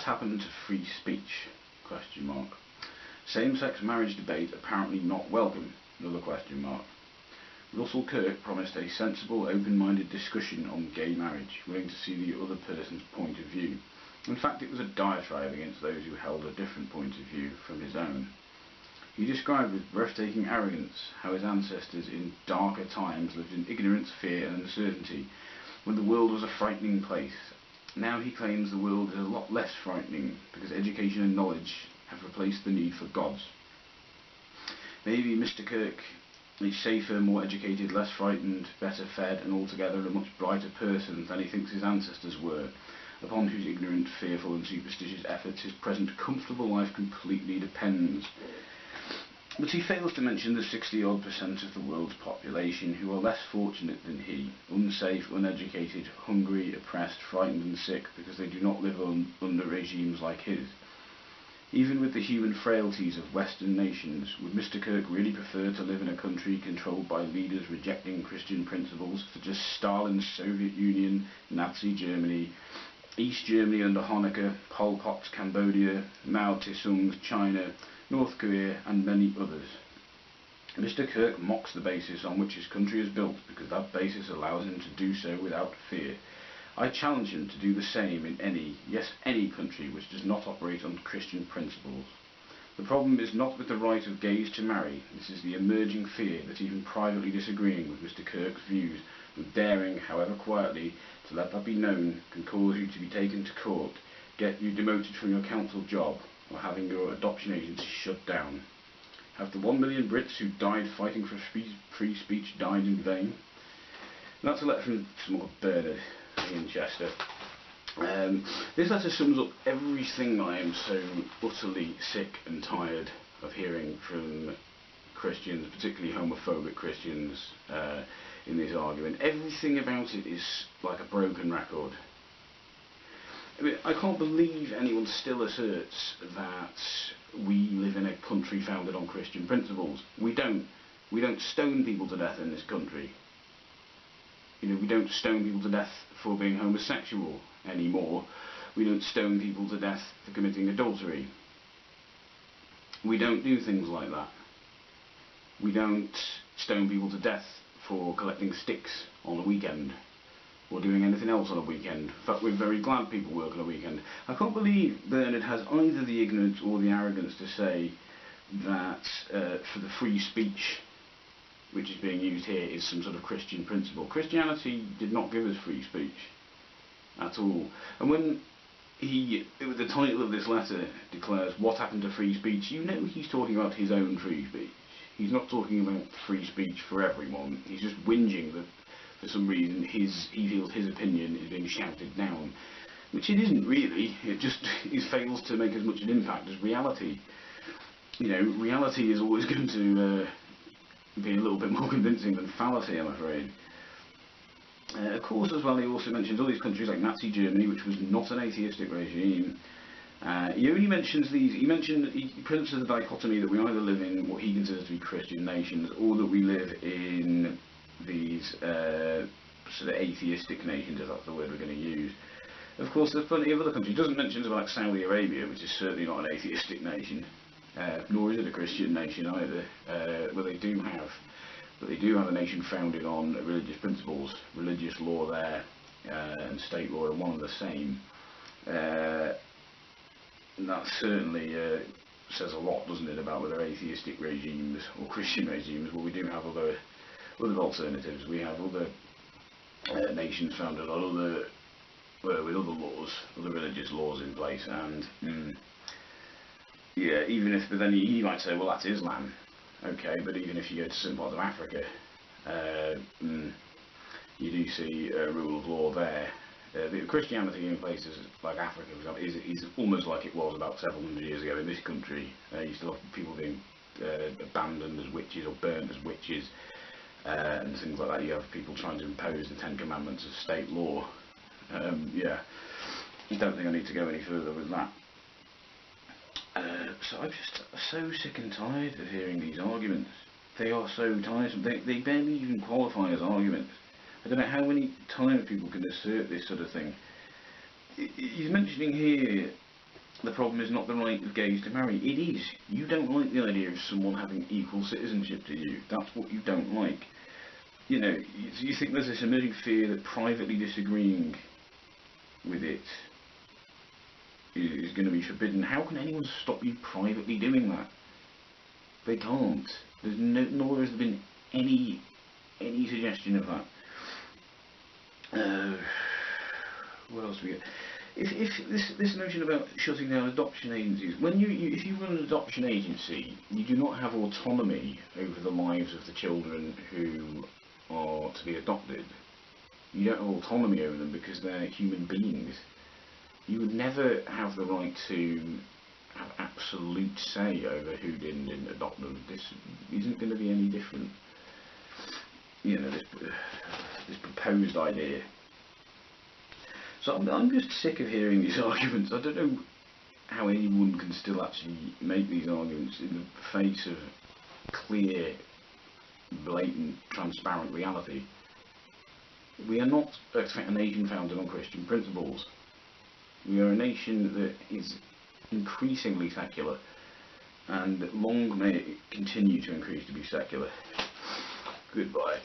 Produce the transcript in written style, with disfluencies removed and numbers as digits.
happened to free speech? Question mark. Same-sex marriage debate apparently not welcome. Another question mark. Russell Kirk promised a sensible, open-minded discussion on gay marriage, willing to see the other person's point of view. In fact, it was a diatribe against those who held a different point of view from his own. He described with breathtaking arrogance how his ancestors in darker times lived in ignorance, fear and uncertainty, when the world was a frightening place. Now he claims the world is a lot less frightening, because education and knowledge have replaced the need for gods. Maybe Mr. Kirk is safer, more educated, less frightened, better fed, and altogether a much brighter person than he thinks his ancestors were, upon whose ignorant, fearful and superstitious efforts his present comfortable life completely depends. But he fails to mention the 60-odd% of the world's population who are less fortunate than he, unsafe, uneducated, hungry, oppressed, frightened and sick because they do not live under regimes like his. Even with the human frailties of Western nations, would Mr. Kirk really prefer to live in a country controlled by leaders rejecting Christian principles such as Stalin's Soviet Union, Nazi Germany, East Germany under Honecker, Pol Pot's Cambodia, Mao Tse-tung's China, North Korea and many others? Mr. Kirk mocks the basis on which his country is built because that basis allows him to do so without fear. I challenge him to do the same in any country which does not operate on Christian principles. The problem is not with the right of gays to marry. This is the emerging fear that even privately disagreeing with Mr. Kirk's views and daring, however quietly, to let that be known can cause you to be taken to court, get you demoted from your council job, or having your adoption agency shut down. Have the 1 million Brits who died fighting for free speech died in vain? And that's a letter from someone called Bernard in Chester. This letter sums up everything I am so utterly sick and tired of hearing from Christians, particularly homophobic Christians, in this argument. Everything about it is like a broken record. I mean, I can't believe anyone still asserts that we live in a country founded on Christian principles. We don't. We don't stone people to death in this country. You know, we don't stone people to death for being homosexual anymore. We don't stone people to death for committing adultery. We don't do things like that. We don't stone people to death for collecting sticks on a weekend or doing anything else on a weekend. In fact, we're very glad people work on a weekend. I can't believe Bernard has either the ignorance or the arrogance to say that for the free speech which is being used here is some sort of Christian principle. Christianity did not give us free speech at all. And when the title of this letter declares what happened to free speech, you know he's talking about his own free speech. He's not talking about free speech for everyone. He's just whinging that for some reason he feels his opinion is being shouted down, which it isn't really. It just fails to make as much an impact as reality. You know, reality is always going to be a little bit more convincing than fallacy, I'm afraid. Of course, as well, he also mentions all these countries like Nazi Germany, which was not an atheistic regime. He only mentions these. He presents the dichotomy that we either live in what he considers to be Christian nations, or that we live in these sort of atheistic nations, if that's the word we're going to use. Of course, there's plenty of other countries. He doesn't mention about Saudi Arabia, which is certainly not an atheistic nation, nor is it a Christian nation either. Well, they do have a nation founded on religious principles. Religious law there and state law are one and the same. And that certainly says a lot, doesn't it, about whether atheistic regimes or Christian regimes. Well, we do have other alternatives. We have other nations founded on with other laws, other religious laws in place, and yeah, but then he might say, well, that's Islam. Okay, but even if you go to certain parts of Africa, you do see rule of law there. The Christianity in places like Africa, for example, is almost like it was about 700 years ago in this country. You still have people being abandoned as witches or burnt as witches and things like that. You have people trying to impose the Ten Commandments as state law. Yeah, I don't think I need to go any further with that. So I'm just so sick and tired of hearing these arguments. They are so tiresome. They barely even qualify as arguments. I don't know how many times people can assert this sort of thing. He's mentioning here the problem is not the right of gays to marry. It is. You don't like the idea of someone having equal citizenship to you. That's what you don't like. You know, you think there's this emerging fear that privately disagreeing with it is going to be forbidden. How can anyone stop you privately doing that? They can't. There's nor has there been any suggestion of that. What else do we get? If this notion about shutting down adoption agencies, if you run an adoption agency, you do not have autonomy over the lives of the children who are to be adopted. You don't have autonomy over them because they're human beings. You would never have the right to have absolute say over who did and didn't adopt them. This isn't going to be any different. You know, this proposed idea. So I'm just sick of hearing these arguments. I don't know how anyone can still actually make these arguments in the face of clear, blatant, transparent reality. We are not a nation founded on Christian principles. We are a nation that is increasingly secular, and long may it continue to increase to be secular. Goodbye.